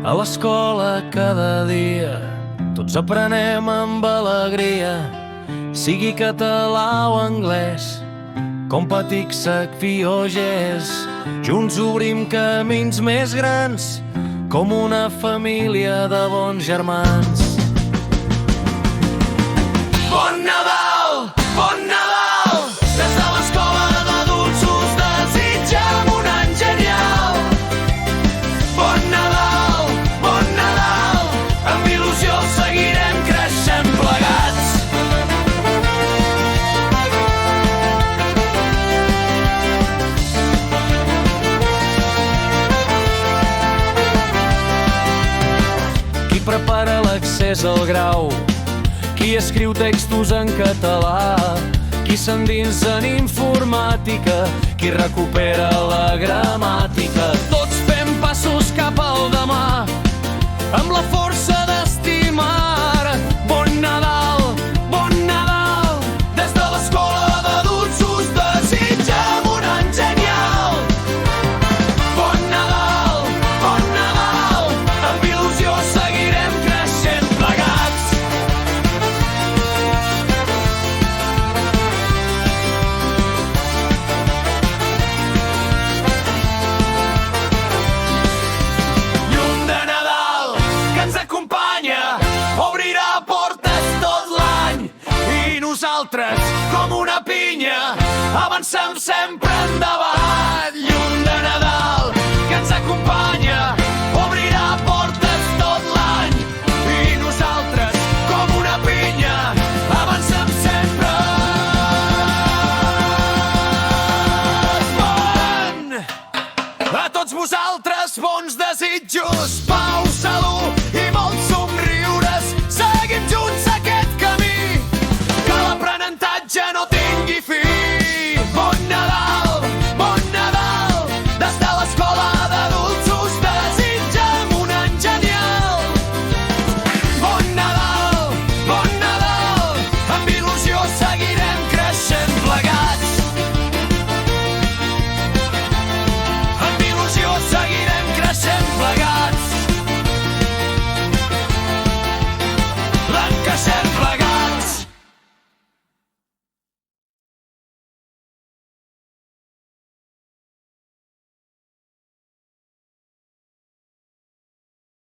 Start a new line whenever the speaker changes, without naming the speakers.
A l'escola cada dia tots aprenem amb alegria, sigui català o anglès, com Patic, Sacfi o Gés. Junts obrim camins més grans, com una família de bons germans. Bon Nadal, bon Nadal, des de l'escola d'adults us desitgem un any genial. Bon Nadal, amb il·lusió seguirem creixent plegats. Qui prepara l'accés al grau, qui escriu textos en català, qui s'endinsa en informàtica, qui recupera la gramàtica. Tots fem passos cap al demà, amb la força d'estimar. Bon Nadal, des de l'escola d'adults us desitgem un any genial. Bon Nadal, amb il·lusió seguirem creixent plegats. Llum de Nadal que ens acompanya, obrirà portes tot l'any, i nosaltres, com una pinya, avancem sempre endavant.